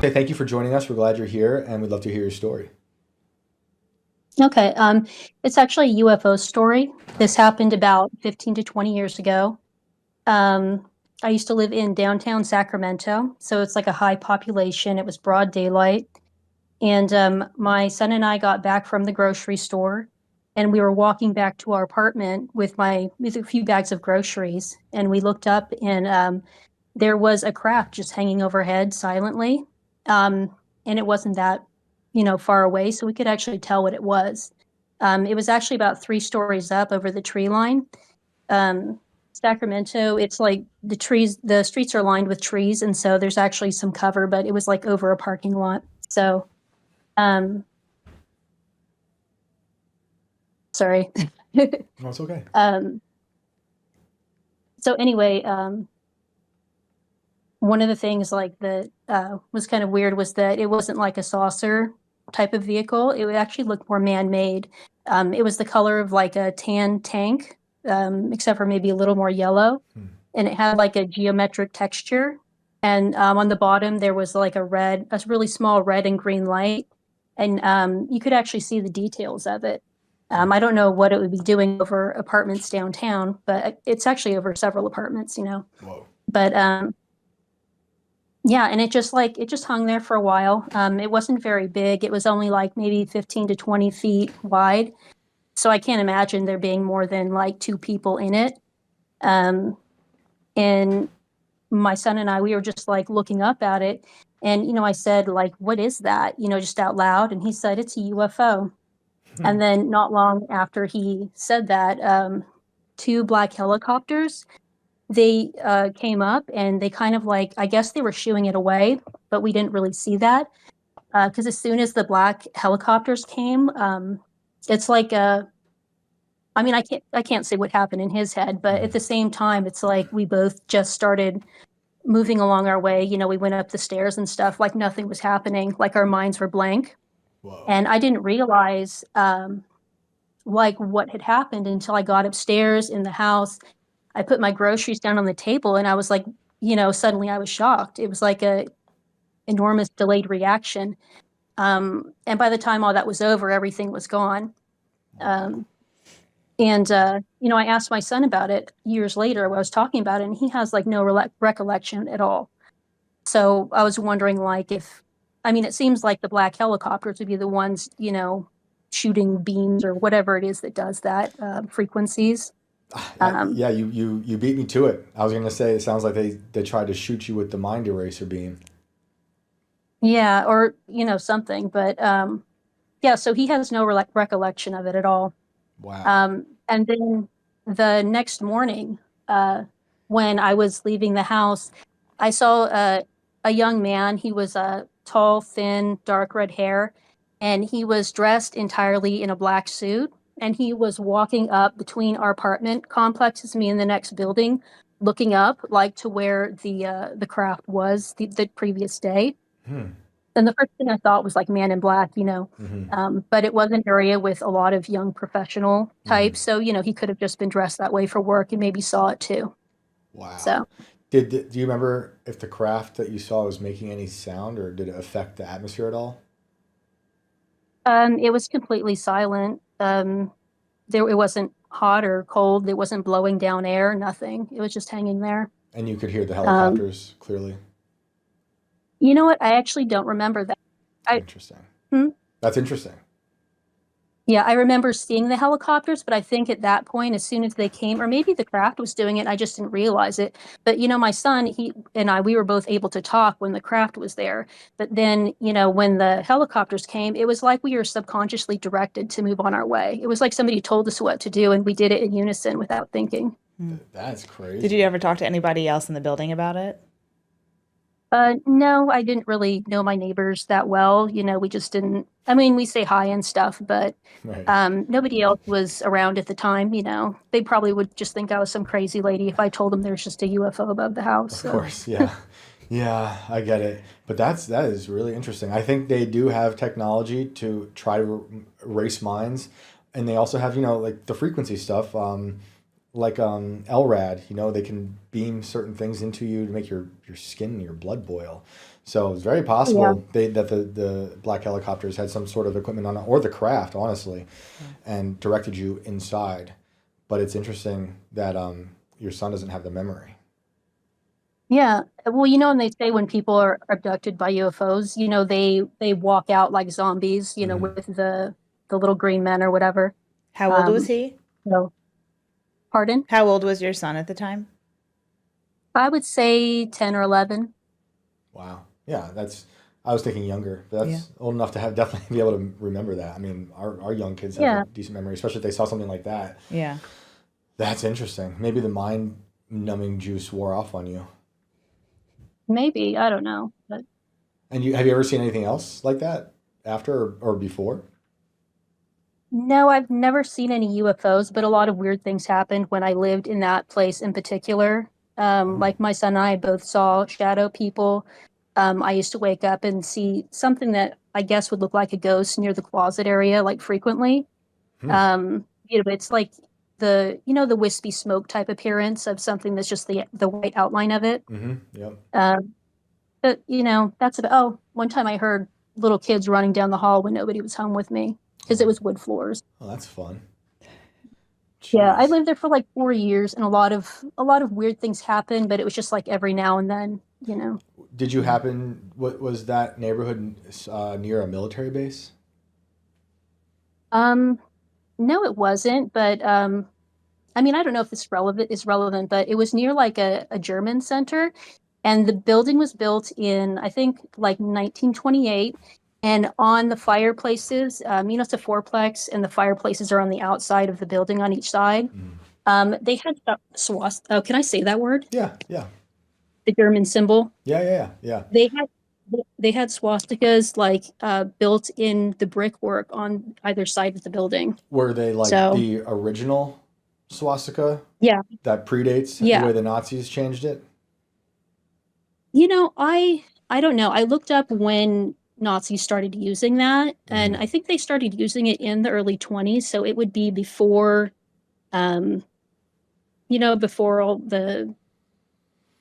Hey, thank you for joining us. We're glad you're here, and we'd love to hear your story. Okay, it's actually a UFO story. This happened about 15 to 20 years ago. Um, I used to live in downtown Sacramento, so it's like a high population. It was broad daylight. And my son and I got back from the grocery store, and we were walking back to our apartment with a few bags of groceries. And we looked up, and there was a craft just hanging overhead silently. Um, and it wasn't that, far away, so we could actually tell what it was. It was actually about 3 stories up over the tree line. Um, Sacramento, it's like the streets are lined with trees, and so there's actually some cover, but it was like over a parking lot. So, um, sorry. No, it's okay. um, so anyway, one of the things like that was kind of weird was that it wasn't like a saucer type of vehicle. It would actually look more man-made. It was the color of like a tan tank, except for maybe a little more yellow, Hmm. and it had like a geometric texture. And on the bottom there was like a really small red and green light, and you could actually see the details of it. I don't know what it would be doing over apartments downtown, but it's actually over several apartments. Whoa. But yeah, and it just hung there for a while. It wasn't very big. It was only like maybe 15 to 20 feet wide. So I can't imagine there being more than like 2 people in it. Um, and my son and I, we were just like looking up at it. And, I said, like, what is that? Just out loud. And he said, it's a UFO. Hmm. And then not long after he said that, 2 black helicopters, they came up and they kind of like, I guess they were shooing it away, but we didn't really see that because as soon as the black helicopters came, it's like I mean, I can't say what happened in his head, but at the same time, it's like we both just started moving along our way. We went up the stairs and stuff like nothing was happening, like our minds were blank. Whoa. And I didn't realize like what had happened until I got upstairs in the house. I put my groceries down on the table and I was like, suddenly I was shocked. It was like a enormous delayed reaction. And by the time all that was over, everything was gone. Wow. Um, and I asked my son about it years later. I was talking about it, and he has like no recollection at all. So I was wondering, like, I mean, it seems like the black helicopters would be the ones, shooting beams or whatever it is that does that frequencies. Um, Yeah, you beat me to it. I was gonna say it sounds like they tried to shoot you with the mind eraser beam. yeah, or something, but yeah. So he has no recollection of it at all. Wow. And then the next morning, when I was leaving the house, I saw a young man. He was tall, thin, dark red hair, and he was dressed entirely in a black suit. And he was walking up between our apartment complexes, me and the next building, looking up like to where the craft was the previous day. Hmm. And the first thing I thought was like Man in Black. Hmm. But it was an area with a lot of young professional Hmm. types. So, he could have just been dressed that way for work and maybe saw it too. Wow. So, Do you remember if the craft that you saw was making any sound, or did it affect the atmosphere at all? it was completely silent. It wasn't hot or cold. It wasn't blowing down air, nothing. It was just hanging there. And you could hear the Um, helicopters clearly. you know what? I actually don't remember that. I, Interesting. hmm? That's interesting. Yeah, I remember seeing the helicopters, but I think at that point, as soon as they came, or maybe the craft was doing it, I just didn't realize it. But my son, he and I, we were both able to talk when the craft was there. But then, when the helicopters came, it was like we were subconsciously directed to move on our way. It was like somebody told us what to do, and we did it in unison without thinking. Hmm. That's Did you crazy. ever talk to anybody else in the building about it? No, I didn't really know my neighbors that well. We just didn't. I mean, we say hi and stuff, but Right. nobody else was around at the time. They probably would just think I was some crazy lady if I told them there's just a UFO above the house. Of So, course. Yeah. Yeah, I get it. But that is really interesting. I think they do have technology to try to erase minds, and they also have, like the frequency stuff. Like LRAD, they can beam certain things into you to make your skin and your blood boil. So it's very possible that the black helicopters had some sort of equipment on it, or the craft, honestly, and directed you inside. But it's interesting that your son doesn't have the memory. Yeah. Well, and they say when people are abducted by UFOs, they walk out like zombies, with the little green men or whatever. How old was Um, he? so, pardon? How old was your son at the time? I would say 10 or 11. Wow. Yeah, I was thinking younger, but that's old enough to definitely be able to remember that. I mean, our young kids have a decent memory, especially if they saw something like that. Yeah. That's interesting. Maybe the mind numbing juice wore off on you. Maybe, I don't know. But And have you ever seen anything else like that after or before? no, I've never seen any UFOs, but a lot of weird things happened when I lived in that place in particular. Like my son and I both saw shadow people. I used to wake up and see something that I guess would look like a ghost near the closet area, like frequently. It's like the wispy smoke type appearance of something that's just the white outline of it. Yep. But that's about. Oh, one time I heard little kids running down the hall when nobody was home with me because it was wood floors. Oh, that's fun. Yeah, I Jeez. lived there for like 4 years, and a lot of weird things happened, but it was just like every now and then. Did you happen? What was that neighborhood near a military base? No, it wasn't, but I mean, I don't know if this is relevant, but it was near like a German center, and the building was built in, I think, like 1928. And on the fireplaces, it's a fourplex, and the fireplaces are on the outside of the building on each side. They had swastika. Oh, can I say that word? Yeah, yeah, The German symbol. yeah. They had swastikas like built in the brickwork on either side of the building. Were they like So the original swastika yeah, that predates the yeah. way the Nazis changed it? I don't know. I looked up when Nazis started using that, and I think they started using it in the early 20s, so it would be before, before all the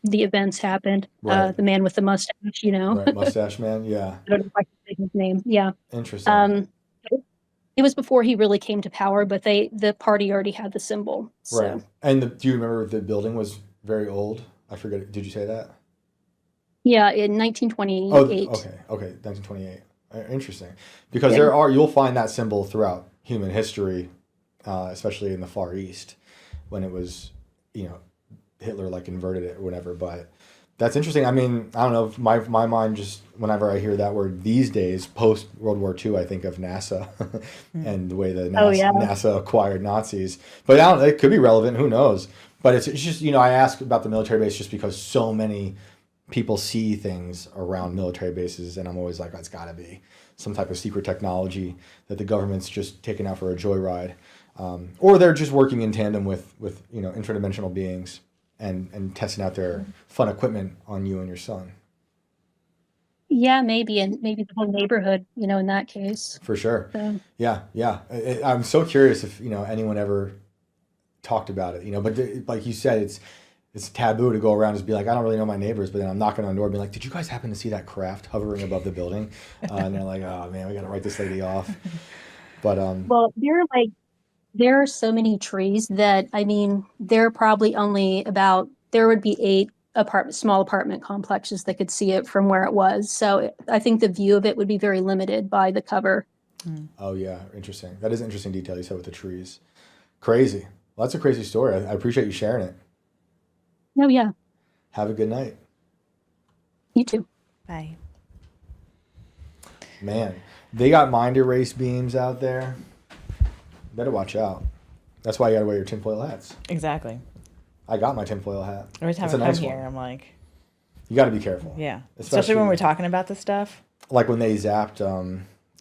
events happened. Right. The man with the mustache, Right, Mustache Man. Yeah, I don't know if I can say his name. Yeah. interesting. It was before he really came to power, but the party already had the symbol. So. Right. And do you remember the building was very old? I forget. Did you say that? Yeah, in 1928. Oh, okay, 1928. Interesting, because Yeah. you'll find that symbol throughout human history, especially in the Far East, when it was, Hitler like inverted it or whatever. But that's interesting. I mean, I don't know. My mind just whenever I hear that word these days, post World War II, I think of NASA and the way the NASA acquired Nazis. But I don't. It could be relevant. Who knows? But it's just I ask about the military base just because so many people see things around military bases, and I'm always like, it's got to be some type of secret technology that the government's just taking out for a joyride, or they're just working in tandem with interdimensional beings and testing out their fun equipment on you and your son. Yeah, maybe, and maybe the whole neighborhood, in that case. For sure. So. Yeah. I'm so curious if anyone ever talked about it. But like you said, it's taboo to go around and just be like, I don't really know my neighbors, but then I'm knocking on the door being like, did you guys happen to see that craft hovering above the building? And they're like, oh man, we got to write this lady off. But well, there are so many trees that, I mean, there are probably there would be 8 small apartment complexes that could see it from where it was. So I think the view of it would be very limited by the cover. Oh yeah, interesting. That is an interesting detail you said with the trees. Crazy. Well, that's a crazy story. I appreciate you sharing it. Oh, yeah. Have a good night. You too. Bye. Man, they got mind erase beams out there. Better watch out. That's why you gotta wear your tinfoil hats. Exactly. I got my tinfoil hat. Every time It's I a come nice here, one. I'm like, You gotta be careful. yeah. Especially when we're talking about this stuff. Like when they zapped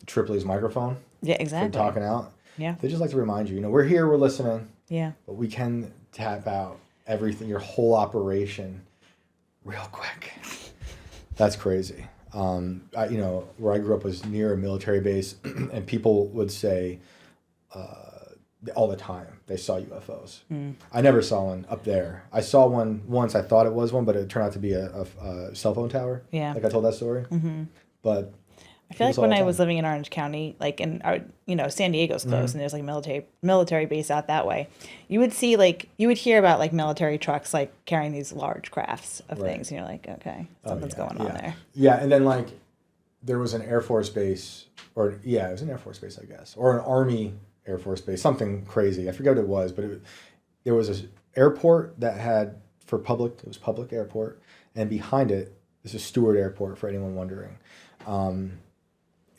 Tripoli's microphone Yeah, for exactly. talking out. Yeah. They just like to remind you, we're here, we're listening, Yeah. but we can tap out everything, your whole operation, real quick. That's crazy. Where I grew up was near a military base, and people would say, all the time they saw UFOs. I never saw one up there. I saw one once. I thought it was one, but it turned out to be a cell phone tower. Yeah. Like I told that story. But I feel like when I was living in Orange County, like in our, San Diego's close, and there's like military base out that way. You would see you would hear about like military trucks like carrying these large crafts of things, and you're like, okay, something's going on there. Yeah, and then like there was an Air Force base, it was an Air Force base, I guess, or an Army Air Force base, something crazy. I forget what it was, but there was an airport that had it was public airport, and behind it is a Stewart Airport for anyone wondering.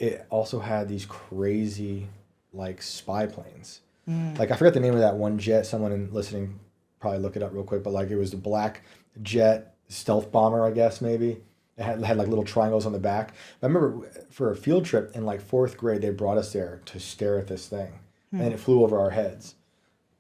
It also had these crazy like spy planes. Like I forget the name of that one jet. Someone listening probably look it up real quick, but like it was the black jet stealth bomber, I guess maybe. It had like little triangles on the back. I remember for a field trip in like 4th grade, they brought us there to stare at this thing, and it flew over our heads.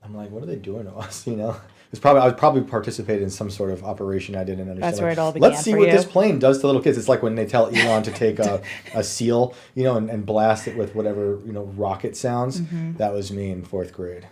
I'm like, what are they doing to us? I was probably participated in some sort of operation I didn't understand. That's where it all began. Let's see what this plane does to little kids. It's like when they tell Elon to take a seal, and blast it with whatever rocket sounds. That was me in 4th grade.